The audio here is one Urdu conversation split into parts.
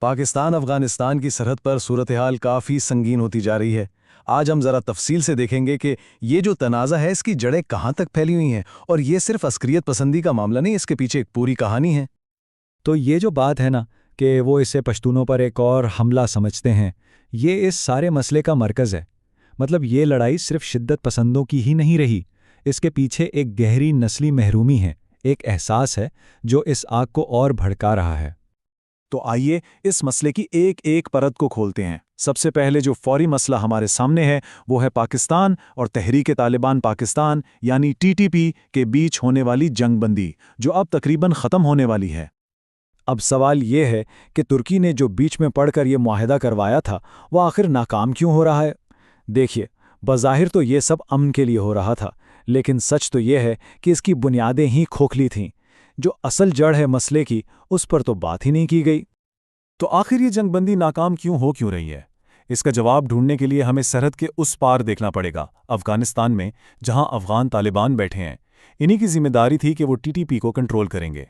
پاکستان افغانستان کی سرحد پر صورتحال کافی سنگین ہوتی جا رہی ہے۔ آج ہم ذرا تفصیل سے دیکھیں گے کہ یہ جو تنازع ہے اس کی جڑیں کہاں تک پھیلی ہوئی ہیں، اور یہ صرف عسکریت پسندی کا معاملہ نہیں، اس کے پیچھے ایک پوری کہانی ہے۔ تو یہ جو بات ہے نا کہ وہ اسے پشتونوں پر ایک اور حملہ سمجھتے ہیں، یہ اس سارے مسئلے کا مرکز ہے۔ مطلب یہ لڑائی صرف شدت پسندوں کی ہی نہیں رہی، اس کے پیچھے ایک گہری نسلی محرومی ہے، ایک احساس ہے جو اس آگ کو اور بھڑکا رہا ہے۔ تو آئیے اس مسئلے کی ایک ایک پرت کو کھولتے ہیں۔ سب سے پہلے جو فوری مسئلہ ہمارے سامنے ہے وہ ہے پاکستان اور تحریک طالبان پاکستان یعنی TTP کے بیچ ہونے والی جنگ بندی، جو اب تقریباً ختم ہونے والی ہے۔ اب سوال یہ ہے کہ ترکی نے جو بیچ میں پڑھ کر یہ معاہدہ کروایا تھا وہ آخر ناکام کیوں ہو رہا ہے؟ دیکھیے، بظاہر تو یہ سب امن کے لیے ہو رہا تھا، لیکن سچ تو یہ ہے کہ اس کی بنیادیں ہی کھوکھلی تھیں۔ جو اصل جڑ ہے مسئلے کی، اس پر تو بات ہی نہیں کی گئی۔ تو آخر یہ جنگ بندی ناکام کیوں رہی ہے؟ اس کا جواب ڈھونڈنے کے لیے ہمیں سرحد کے اس پار دیکھنا پڑے گا، افغانستان میں، جہاں افغان طالبان بیٹھے ہیں۔ انہی کی ذمہ داری تھی کہ وہ TTP کو کنٹرول کریں گے۔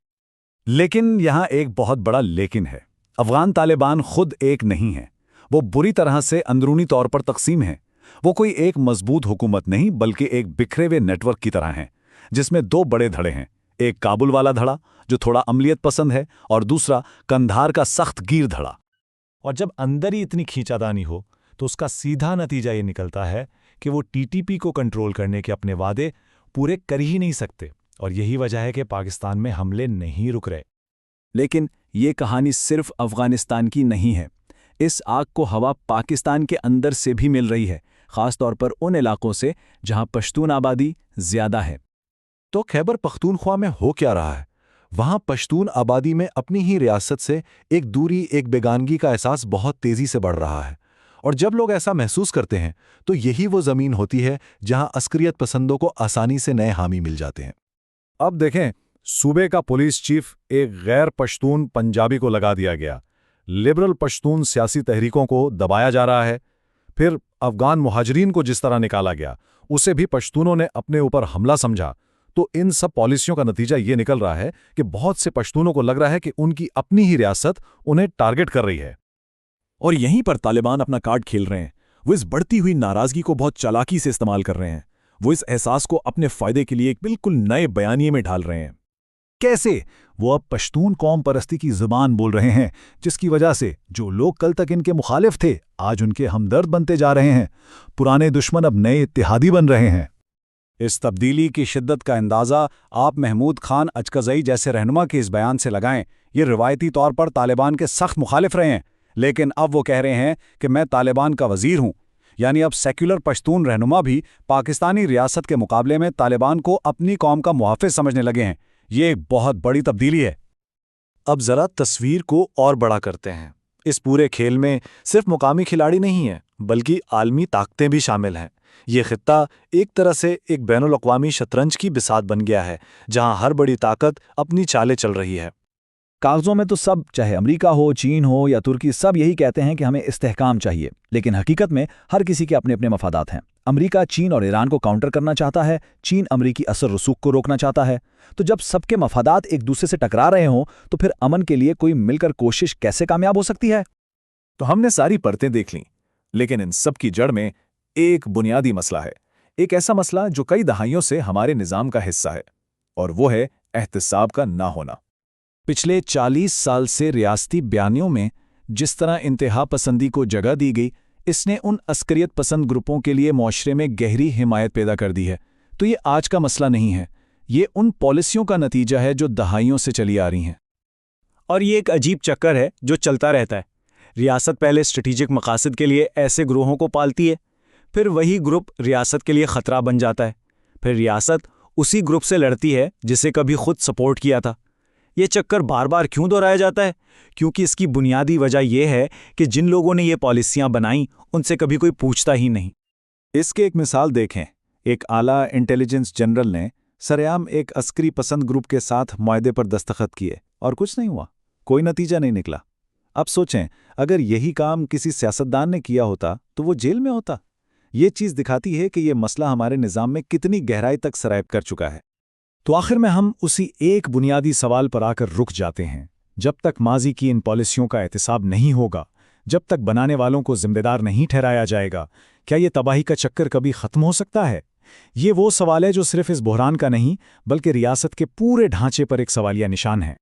لیکن یہاں ایک بہت بڑا لیکن ہے۔ افغان طالبان خود ایک نہیں ہیں، وہ بری طرح سے اندرونی طور پر تقسیم ہیں۔ وہ کوئی ایک مضبوط حکومت نہیں بلکہ ایک بکھرے ہوئے نیٹ ورک کی طرح ہیں، جس میں دو بڑے دھڑے ہیں، ایک کابل والا دھڑا جو تھوڑا عملیت پسند ہے، اور دوسرا کندھار کا سخت گیر دھڑا۔ اور جب اندر ہی اتنی کھینچادانی ہو تو اس کا سیدھا نتیجہ یہ نکلتا ہے کہ وہ TTP کو کنٹرول کرنے کے اپنے وعدے پورے کر ہی نہیں سکتے، اور یہی وجہ ہے کہ پاکستان میں حملے نہیں رک رہے۔ لیکن یہ کہانی صرف افغانستان کی نہیں ہے۔ اس آگ کو ہوا پاکستان کے اندر سے بھی مل رہی ہے، خاص طور پر ان علاقوں سے جہاں پشتون آبادی زیادہ ہے۔ تو خیبر پختونخوا میں ہو کیا رہا ہے؟ وہاں پشتون آبادی میں اپنی ہی ریاست سے ایک دوری، ایک بیگانگی کا احساس بہت تیزی سے بڑھ رہا ہے، اور جب لوگ ایسا محسوس کرتے ہیں تو یہی وہ زمین ہوتی ہے جہاں عسکریت پسندوں کو آسانی سے نئے حامی مل جاتے ہیں۔ اب دیکھیں، صوبے کا پولیس چیف ایک غیر پشتون پنجابی کو لگا دیا گیا، لبرل پشتون سیاسی تحریکوں کو دبایا جا رہا ہے، پھر افغان مہاجرین کو جس طرح نکالا گیا اسے بھی پشتونوں نے اپنے اوپر حملہ سمجھا۔ تو ان سب پالیسیوں کا نتیجہ یہ نکل رہا ہے کہ بہت سے پشتونوں کو لگ رہا ہے کہ ان کی اپنی ہی ریاست انہیں ٹارگٹ کر رہی ہے۔ اور یہیں پر طالبان اپنا کارڈ کھیل رہے ہیں۔ وہ اس بڑھتی ہوئی ناراضگی کو بہت چالاکی سے استعمال کر رہے ہیں۔ وہ اس احساس کو اپنے فائدے کے لیے ایک بالکل نئے بیانیے میں ڈھال رہے ہیں۔ کیسے؟ وہ اب پشتون قوم پرستی کی زبان بول رہے ہیں، جس کی وجہ سے جو لوگ کل تک ان کے مخالف تھے آج ان کے ہمدرد بنتے جا رہے ہیں۔ پرانے دشمن اب نئے اتحادی بن رہے ہیں۔ اس تبدیلی کی شدت کا اندازہ آپ محمود خان اچکزئی جیسے رہنما کے اس بیان سے لگائیں۔ یہ روایتی طور پر طالبان کے سخت مخالف رہے ہیں، لیکن اب وہ کہہ رہے ہیں کہ میں طالبان کا وزیر ہوں۔ یعنی اب سیکولر پشتون رہنما بھی پاکستانی ریاست کے مقابلے میں طالبان کو اپنی قوم کا محافظ سمجھنے لگے ہیں۔ یہ ایک بہت بڑی تبدیلی ہے۔ اب ذرا تصویر کو اور بڑا کرتے ہیں۔ اس پورے کھیل میں صرف مقامی کھلاڑی نہیں ہیں بلکہ عالمی طاقتیں بھی شامل ہیں۔ یہ خطہ ایک طرح سے ایک بین الاقوامی شطرنج کی بساط بن گیا ہے، جہاں ہر بڑی طاقت اپنی چالیں چل رہی ہے۔ کاغذوں میں تو سب، چاہے امریکہ ہو، چین ہو یا ترکی، سب یہی کہتے ہیں کہ ہمیں استحکام چاہیے، لیکن حقیقت میں ہر کسی کے اپنے اپنے مفادات ہیں۔ امریکہ چین اور ایران کو کاؤنٹر کرنا چاہتا ہے، چین امریکی اثر رسوخ کو روکنا چاہتا ہے۔ تو جب سب کے مفادات ایک دوسرے سے ٹکرا رہے ہوں تو پھر امن کے لیے کوئی مل کر کوشش کیسے کامیاب ہو سکتی ہے؟ تو ہم نے ساری پرتیں دیکھ لیں، لیکن ان سب کی جڑ میں ایک بنیادی مسئلہ ہے، ایک ایسا مسئلہ جو کئی دہائیوں سے ہمارے نظام کا حصہ ہے، اور وہ ہے احتساب کا نہ ہونا۔ پچھلے 40 سال سے ریاستی بیانیوں میں جس طرح انتہا پسندی کو جگہ دی گئی، اس نے ان عسکریت پسند گروپوں کے لیے معاشرے میں گہری حمایت پیدا کر دی ہے۔ تو یہ آج کا مسئلہ نہیں ہے، یہ ان پالیسیوں کا نتیجہ ہے جو دہائیوں سے چلی آ رہی ہیں۔ اور یہ ایک عجیب چکر ہے جو چلتا رہتا ہے۔ ریاست پہلے اسٹریٹجک مقاصد کے لیے ایسے گروہوں کو پالتی ہے، پھر وہی گروپ ریاست کے لیے خطرہ بن جاتا ہے، پھر ریاست اسی گروپ سے لڑتی ہے جسے کبھی خود سپورٹ کیا تھا۔ یہ چکر بار بار کیوں دہرایا جاتا ہے؟ کیونکہ اس کی بنیادی وجہ یہ ہے کہ جن لوگوں نے یہ پالیسیاں بنائیں ان سے کبھی کوئی پوچھتا ہی نہیں۔ اس کے ایک مثال دیکھیں، ایک اعلیٰ انٹیلیجنس جنرل نے سرعام ایک عسکری پسند گروپ کے ساتھ معاہدے پر دستخط کیے اور کچھ نہیں ہوا، کوئی نتیجہ نہیں نکلا۔ اب سوچیں، اگر یہی کام کسی سیاستدان نے کیا ہوتا تو وہ جیل میں ہوتا۔ یہ چیز دکھاتی ہے کہ یہ مسئلہ ہمارے نظام میں کتنی گہرائی تک سرایت کر چکا ہے۔ تو آخر میں ہم اسی ایک بنیادی سوال پر آ کر رک جاتے ہیں، جب تک ماضی کی ان پالیسیوں کا احتساب نہیں ہوگا، جب تک بنانے والوں کو ذمہ دار نہیں ٹھہرایا جائے گا، کیا یہ تباہی کا چکر کبھی ختم ہو سکتا ہے؟ یہ وہ سوال ہے جو صرف اس بحران کا نہیں بلکہ ریاست کے پورے ڈھانچے پر ایک سوالیہ نشان ہے۔